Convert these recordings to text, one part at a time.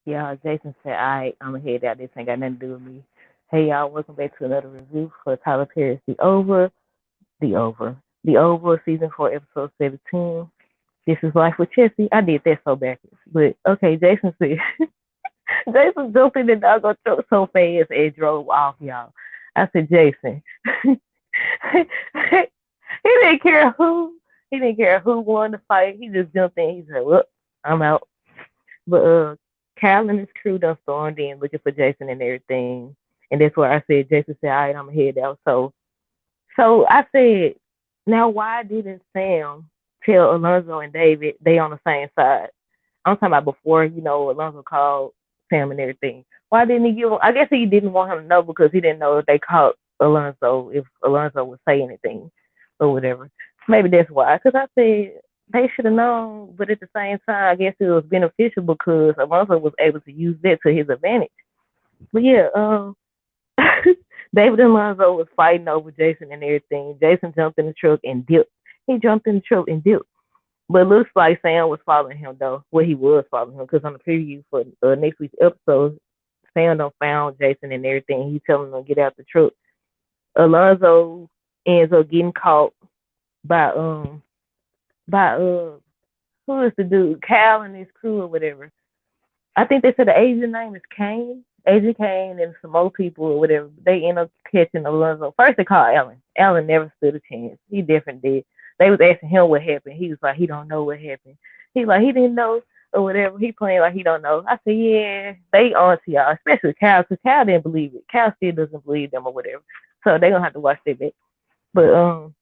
Yeah, Jason said, all right, I'm going to head out. This ain't got nothing to do with me. Hey, y'all, welcome back to another review for Tyler Perry's The Over. The Over. The Over, Season 4, Episode 17. This is Life with Chessie. I did that so backwards. But, okay, Jason said, Jason jumped in the doggone truck so fast and drove off, y'all. I said, Jason, didn't care who, he didn't care who won the fight. He just jumped in. He said, look, I'm out. But Cal and his crew done stormed in looking for Jason and everything. And that's where I said, Jason said, all right, I'm going to head out. So I said, now why didn't Sam tell Alonzo and David they on the same side? I'm talking about before, Alonzo called Sam and everything. Why didn't he give him? I guess he didn't want him to know because he didn't know if they caught Alonzo, if Alonzo would say anything or whatever. Maybe that's why. Because I said, they should have known, but at the same time, I guess it was beneficial because Alonzo was able to use that to his advantage. But yeah, David and Alonzo was fighting over Jason and everything. Jason jumped in the truck and dipped. He jumped in the truck and dipped. But it looks like Sam was following him though. Well, he was following him because on the preview for next week's episode, Sam done found Jason and everything. He telling them to get out the truck. Alonzo ends up getting caught by who is the dude? Cal and his crew or whatever. I think they said the Asian name is Kane. Agent Kane and some more people or whatever. They end up catching Alonzo. First they called Alan. Alan never stood a chance. He definitely did. They was asking him what happened. He was like, he don't know what happened. He like he didn't know or whatever. He playing like he don't know. I said, yeah, they on to y'all, especially Cal, because Cal didn't believe it. Cal still doesn't believe them or whatever. So they gonna have to watch that back. But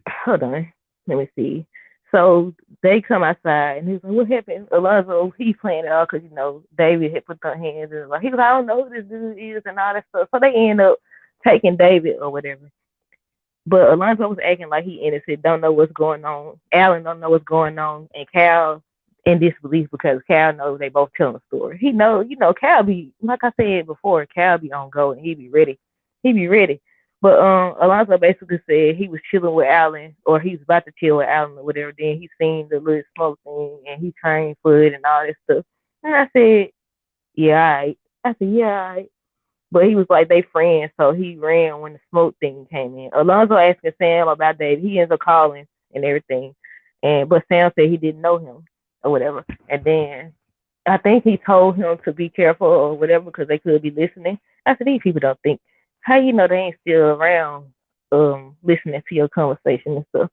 hold on. Let me see. So they come outside and he's like, what happened? Alonzo, he playing it all because, David had put their hands in. Like, he was like, I don't know who this dude is and all that stuff. So they end up taking David or whatever. But Alonzo was acting like he innocent, don't know what's going on. Alan don't know what's going on. And Cal in disbelief because Cal knows they both telling a story. He knows, Cal be, like I said before, Cal be on go and he be ready. He be ready. But Alonzo basically said he was chilling with Alan, or he was about to chill with Alan or whatever. Then he seen the little smoke thing, and he trained for it and all this stuff. And I said, yeah, all right. I said, yeah, all right. But he was like they friends, so he ran when the smoke thing came in. Alonzo asking Sam about David. He ends up calling and everything, but Sam said he didn't know him or whatever. And then I think he told him to be careful or whatever because they could be listening. I said these people don't think. How you know they ain't still around listening to your conversation and stuff.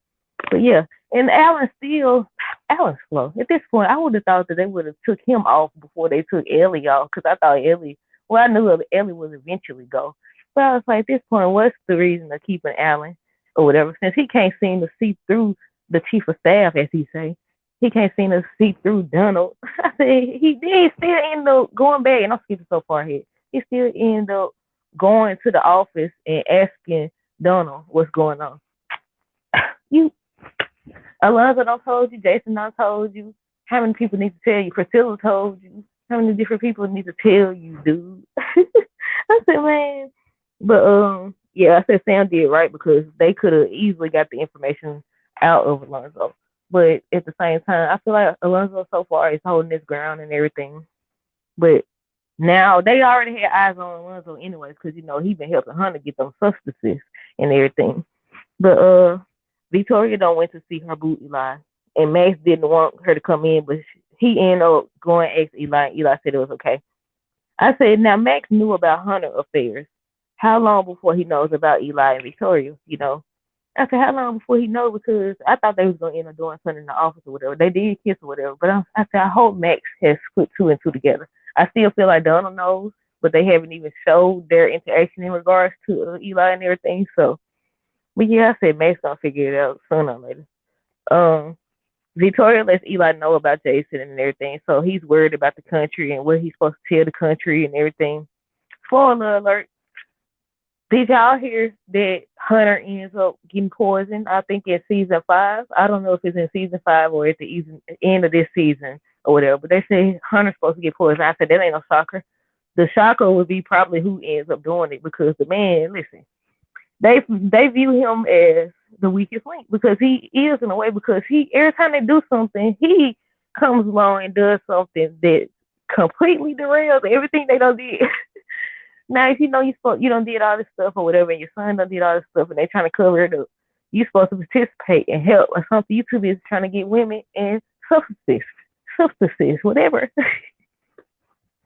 But yeah, and Alan's slow. At this point, I would have thought that they would have took him off before they took Ellie off because I thought Ellie. Well, I knew Ellie would eventually go, but I was like, at this point, what's the reason of keeping Alan or whatever? Since he can't seem to see through the chief of staff, as he say, he can't seem to see through Donald. I said he did still end up going back, and I'm skipping so far ahead. He still end up going to the office and asking Donald what's going on. You Alonzo don't told you, Jason don't told you. How many people need to tell you? Priscilla told you. How many different people need to tell you, dude? I said, man. But yeah, I said Sam did right because they could have easily got the information out of Alonzo. But at the same time, I feel like Alonzo so far is holding his ground and everything. But now they already had eyes on Alonzo anyways, because he been helping Hunter get them substances and everything. But Victoria don't went to see her boo Eli, and Max didn't want her to come in, but he ended up going to ask Eli. And Eli said it was okay. I said, now Max knew about Hunter affairs. How long before he knows about Eli and Victoria? I said, how long before he knows? Because I thought they was gonna end up doing something in the office or whatever. They did kiss or whatever, but I said, I hope Max has put two and two together. I still feel like Donald knows, but they haven't even showed their interaction in regards to Eli and everything. So, but yeah, I said Max gonna figure it out sooner or later. Um, Victoria lets Eli know about Jason and everything, so he's worried about the country and what he's supposed to tell the country and everything. Spoiler alert. Did y'all hear that Hunter ends up getting poisoned? I think in season 5. I don't know if it's in season 5 or at the end of this season or whatever. But they say Hunter's supposed to get poisoned. I said that ain't no shocker. The shocker would be probably who ends up doing it because the man, listen, they view him as the weakest link because he is in a way because he every time they do something comes along and does something that completely derails everything they done did. Now, if you know you don't did all this stuff or whatever, and your son done did all this stuff, and they trying to cover it up, you supposed to participate and help or something. You too busy trying to get women and substances, whatever.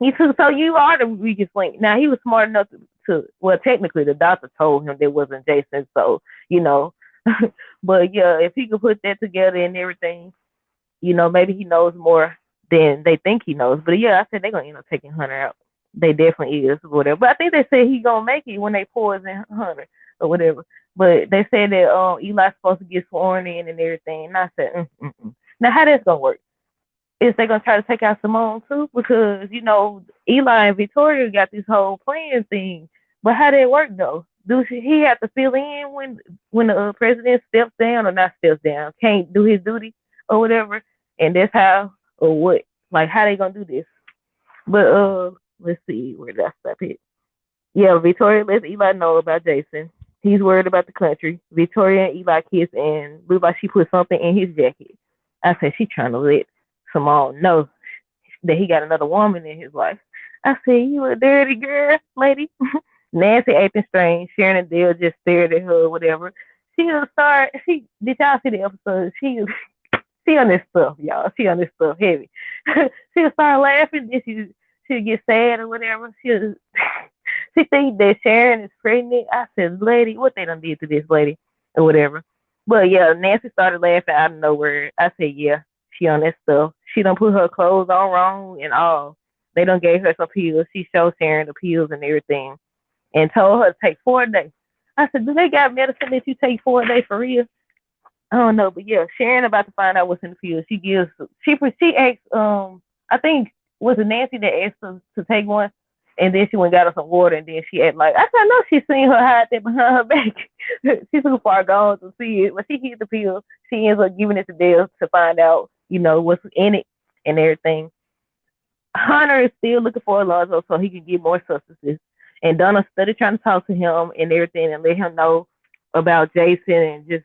You too, so you are the weakest link. Now he was smart enough well, technically the doctor told him that wasn't Jason, so you know. But yeah, if he could put that together and everything, maybe he knows more than they think he knows. But yeah, I said they're gonna end up taking Hunter out. They definitely is, or whatever. But I think they said he gonna make it when they poison Hunter or whatever. But they said that Eli's supposed to get sworn in and everything. And I said, Now how that's gonna work? Is they gonna try to take out Simone too? Because Eli and Victoria got this whole plan thing. But how that work though? He have to fill in when the president steps down or not steps down? Can't do his duty or whatever, and that's how or what? Like how they gonna do this? But let's see where did I stop it. Yeah, Victoria lets Eli know about Jason. He's worried about the country. Victoria and Eli kiss and look like she put something in his jacket. I said she trying to let Simone know that he got another woman in his life. I said, you a dirty girl, lady. Nancy acting strange. Sharon and Dale just stared at her or whatever. She'll start. Did y'all see the episode? She on this stuff, y'all. She on this stuff heavy. She'll start laughing. Then she'll get sad or whatever. She think that Sharon is pregnant. I said, lady, what they done did to this lady or whatever. But yeah, Nancy started laughing out of nowhere. I said, yeah, she on that stuff. She done put her clothes on wrong and all. They done gave her some pills. She showed Sharon the pills and everything and told her to take 4 days. I said, do they got medicine that you take 4 days for real? I don't know, but yeah, Sharon about to find out what's in the pills. She asked, I think, was it Nancy that asked her to take one? And then she went and got her some water, and then she acted like, I said, I know she seen her hide that behind her back. She's too far gone to see it, but she hid the pills. She ends up giving it to Dale to find out, what's in it and everything. Hunter is still looking for Alonzo so he can get more substances. And Donna started trying to talk to him and everything and let him know about Jason and just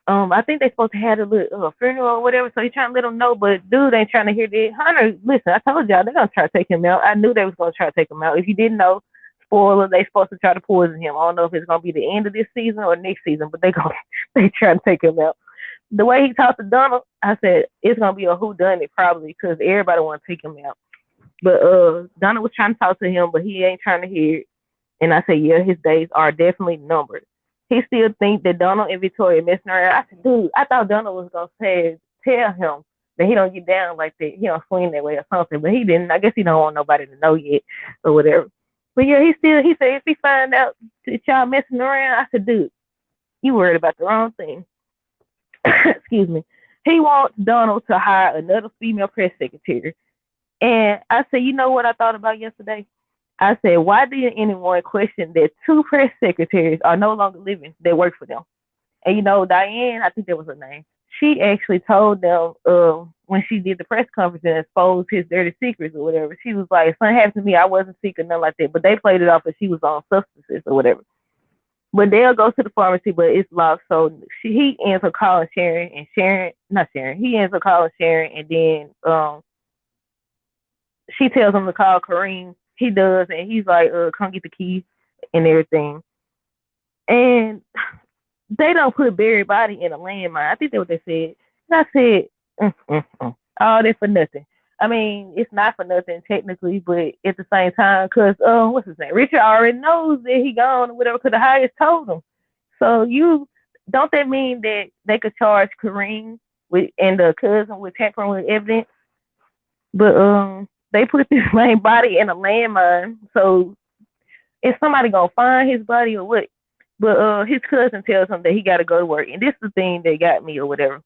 I think they're supposed to have a little funeral or whatever, so he's trying to let them know, but dude ain't trying to hear that. Hunter, listen, I told y'all they're gonna try to take him out. I knew they was gonna try to take him out. If you didn't know, spoiler, they supposed to try to poison him. I don't know if it's gonna be the end of this season or next season, but they try to take him out. The way he talked to Donald, I said it's gonna be a whodunit probably because everybody want to take him out. But Donald was trying to talk to him, but he ain't trying to hear it. And I said, yeah, his days are definitely numbered. He still think that Donald and Victoria messing around. I said, dude, I thought Donald was gonna tell him that he don't get down like that. He don't swing that way or something. But he didn't. I guess he don't want nobody to know yet or whatever. But yeah, he said if he find out that y'all messing around, I said, dude, you worried about the wrong thing. Excuse me. He wants Donald to hire another female press secretary. And I said, you know what I thought about yesterday? I said, why didn't anyone question that 2 press secretaries are no longer living that work for them? And Diane, I think that was her name. She actually told them when she did the press conference and exposed his dirty secrets or whatever. She was like, something happened to me. I wasn't sick or nothing like that. But they played it off as she was on substances or whatever. But Dale goes to the pharmacy, but it's locked. So he ends up calling Sharon, and he ends up calling Sharon, and then she tells him to call Kareem. He does, and he's like, come get the key and everything. And they don't put Barry's body in a landmine. I think that's what they said. And I said, all this for nothing. I mean, it's not for nothing technically, but at the same time, because what's his name? Richard already knows that he gone or whatever, because the highest told him. So don't that mean that they could charge Kareem and the cousin with tampering with evidence? But they put this man's body in a landmine, so is somebody gonna find his body or what? But his cousin tells him that he got to go to work, and this is the thing that got me or whatever.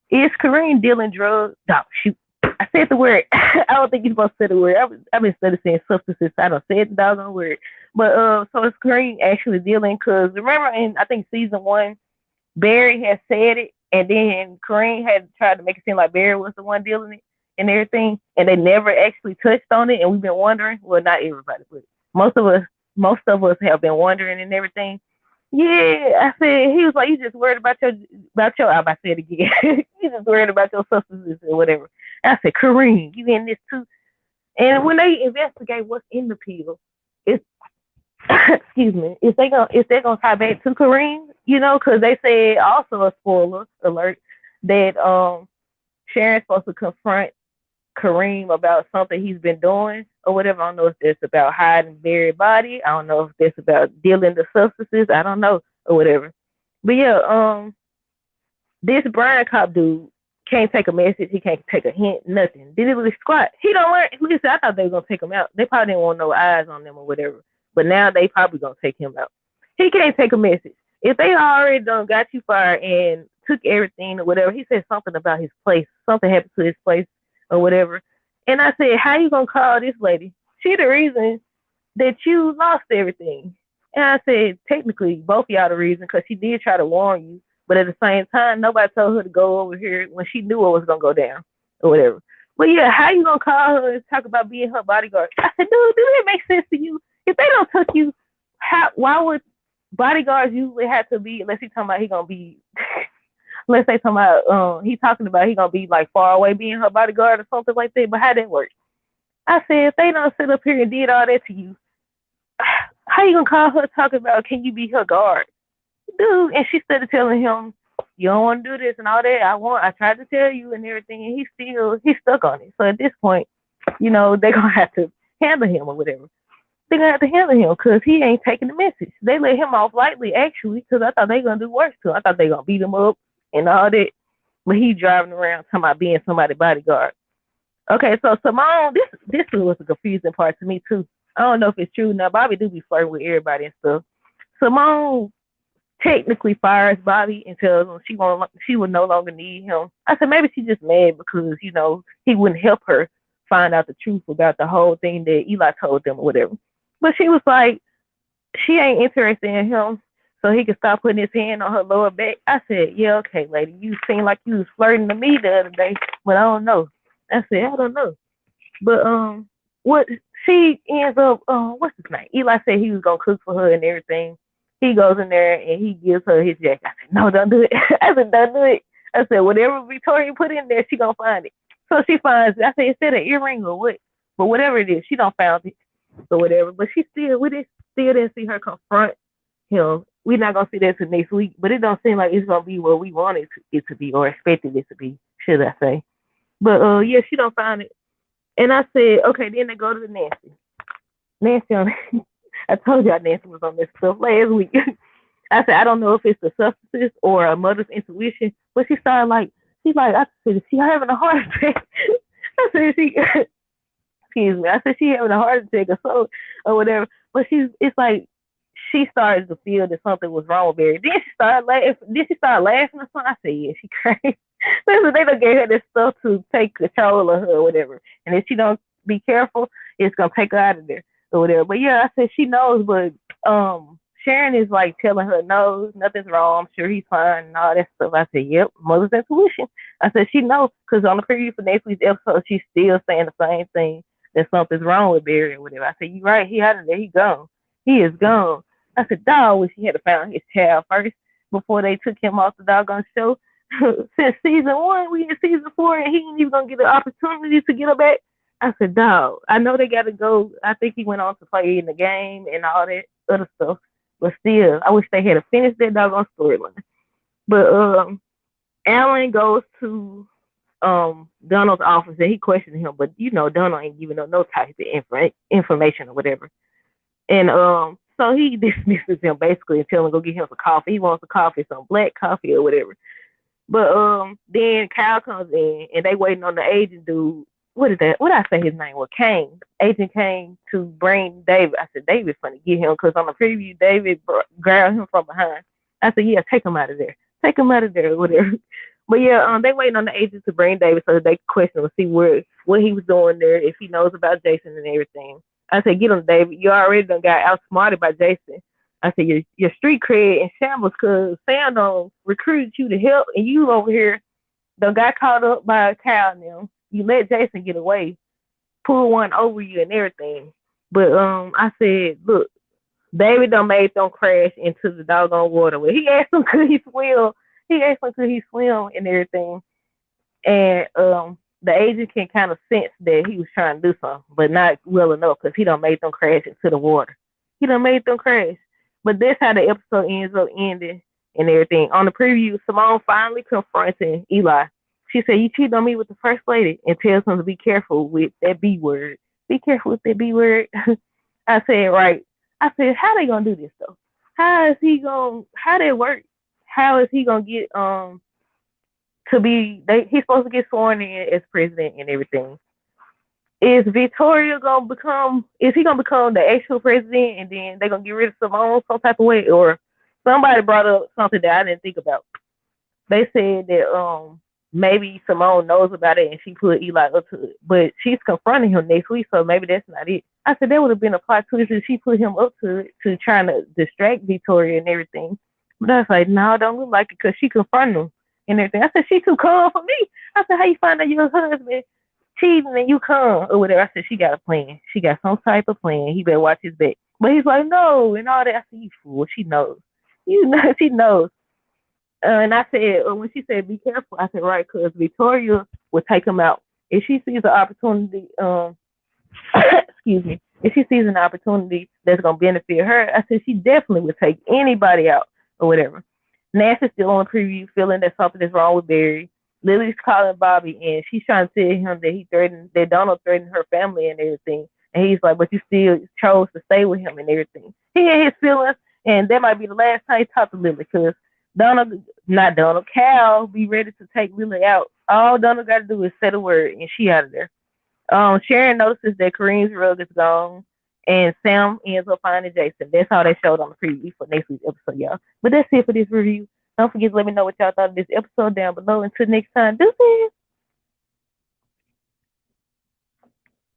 Is Kareem dealing drugs? No, shoot. I said the word. I don't think you're supposed to say the word. I've been studying substances. I don't say the doggone word. But so is Kareem actually dealing? Because remember in I think season 1, Barry had said it, and then Kareem had tried to make it seem like Barry was the one dealing it and everything, and they never actually touched on it, and we've been wondering. Well, not everybody, but most of us have been wondering and everything. Yeah, I said he was like, you just worried about your I'm about to say it again. You just worried about your substances or whatever. I said, Kareem, you in this too? And when they investigate what's in the pill, it's excuse me, if they gonna tie back to Kareem, because they said also a spoiler alert that Sharon's supposed to confront Kareem about something he's been doing or whatever. I don't know if that's about hiding buried body. I don't know if that's about dealing the substances. I don't know or whatever. But yeah, this Brian Cop dude can't take a message. He can't take a hint. Nothing. Did it really squat? He don't learn. Listen, I thought they were gonna take him out. They probably didn't want no eyes on them or whatever. But now they probably gonna take him out. He can't take a message. If they already done got you fired and took everything or whatever, he said something about his place. Something happened to his place or whatever. And I said, how you gonna call this lady? She the reason that you lost everything. And I said, technically, both of y'all the reason because she did try to warn you. But at the same time, nobody told her to go over here when she knew what was going to go down or whatever. But yeah, how you going to call her and talk about being her bodyguard? I said, dude, do that make sense to you? If they don't took you, why would bodyguards usually have to be, unless he's talking about he going to be, let's say talking about, he talking about he going to be like far away being her bodyguard or something like that. But how that work? I said, if they don't sit up here and did all that to you, how you gonna call her talking about can you be her guard? Dude, and she started telling him, you don't want to do this and all that. I tried to tell you and everything, and he's stuck on it. So at this point, they're gonna have to handle him or whatever. They're gonna have to handle him because he ain't taking the message. They let him off lightly actually, because I thought they gonna do worse to him. I thought they gonna beat him up and all that. But he driving around talking about being somebody's bodyguard. Okay, so Simone, this was a confusing part to me too. I don't know if it's true now. Bobby do be flirting with everybody and stuff. Simone technically fires Bobby and tells him she would no longer need him. I said maybe she's just mad because he wouldn't help her find out the truth about the whole thing that Eli told them or whatever. But she was like, she ain't interested in him, so he could stop putting his hand on her lower back. I said, yeah, okay, lady, you seem like you was flirting to me the other day, but I don't know. I said, I don't know. But what she ends up what's his name? Eli said he was gonna cook for her and everything. He goes in there and he gives her his jacket. I said, no, don't do it. I said, don't do it. I said, whatever Victoria put in there, she gonna find it. So she finds it. I said, is that an earring or what? But whatever it is, she don't found it or whatever. But we didn't see her confront him. We're not gonna see that till next week. But it don't seem like it's gonna be what we wanted it to be or expected it to be, should I say. But yeah, she don't find it. And I said, okay, then they go to the Nancy. Nancy, I told y'all Nancy was on this stuff last week. I said, I don't know if it's the substances or a mother's intuition, but she's like, I said, is she having a heart attack? I said, excuse me. I said, she having a heart attack or so, or whatever. But it's like, she started to feel that something was wrong with Barry. Then she started laughing. Or something? I said, yeah, she crazy. Listen, they done gave her this stuff to take control of her or whatever. And if she don't be careful, it's gonna take her out of there or whatever. But yeah, I said she knows, but Sharon is like telling her no, nothing's wrong. I'm sure he's fine and all that stuff. I said, yep, mother's intuition. I said she knows because on the preview for next week's episode, she's still saying the same thing that something's wrong with Barry or whatever. I said, you right, he out of there, he gone. He is gone. I said, dog, wish he had found his child first before they took him off the doggone show. Since season 1, we in season 4, and he ain't even gonna get an opportunity to get her back. I said, dog, I know they gotta go. I think he went on to play in the game and all that other stuff. But still, I wish they had finished that doggone storyline. But Alan goes to Donald's office and he questions him, but Donald ain't giving up no type of information or whatever. And so he dismisses him basically and tells him to go get him some coffee. He wants a coffee, some black coffee or whatever. But then Kyle comes in and they waiting on the agent dude. What did I say his name was? Kane. Agent Kane to bring David. I said, David's funny to get him because on the preview, David grabbed him from behind. I said, yeah, take him out of there. Take him out of there or whatever. But yeah, they waiting on the agent to bring David so that they can question him and see what he was doing there, if he knows about Jason and everything. I said, get him, David. You already done got outsmarted by Jason. I said, your street cred in shambles because Sam don't recruit you to help, and you over here done got caught up by a cow now. You let Jason get away, pull one over you and everything. But I said, look, David done made them crash into the doggone water. He asked him could he swim. He asked him could he swim and everything. And the agent can kind of sense that he was trying to do something, but not well enough because he done made them crash into the water. He done made them crash. But that's how the episode ends up ending and everything. On the preview, Simone finally confronting Eli. She said, "You cheated on me with the first lady," and tells him to be careful with that B word. Be careful with that B word. I said, right. I said, how they gonna do this though? How is he gonna? How that work? How is he gonna get to be? He's supposed to get sworn in as president and everything. Is Victoria gonna become? Is he gonna become the actual president, and then they gonna get rid of Simone some type of way? Or somebody brought up something that I didn't think about. They said that maybe Simone knows about it and she put Eli up to it, but she's confronting him next week, so maybe that's not it. I said that would have been a plot twist if she put him up to it to trying to distract Victoria and everything. But I was like, no, don't look like it because she confronted him and everything. I said she too calm for me. I said, how you find out your husband cheating and you come or whatever? I said she got a plan. She got some type of plan. He better watch his back. But he's like, no, and all that. I said, you fool. She knows. You know, she knows. And I said, when she said, be careful, I said, right, because Victoria will take him out. If she sees an opportunity, excuse me, if she sees an opportunity that's going to benefit her, I said, she definitely would take anybody out or whatever. Nancy's still on the preview, feeling that something is wrong with Barry. Lily's calling Bobby, and she's trying to tell him that Donald threatened her family and everything. And he's like, but you still chose to stay with him and everything. He had his feelings, and that might be the last time he talked to Lily, because Cal be ready to take Lily out. All Donald got to do is say the word, and she out of there. Sharon notices that Kareem's rug is gone, and Sam ends up finding Jason. That's how they showed on the preview for next week's episode, y'all. But that's it for this review. Don't forget to let me know what y'all thought of this episode down below. Until next time, deuces.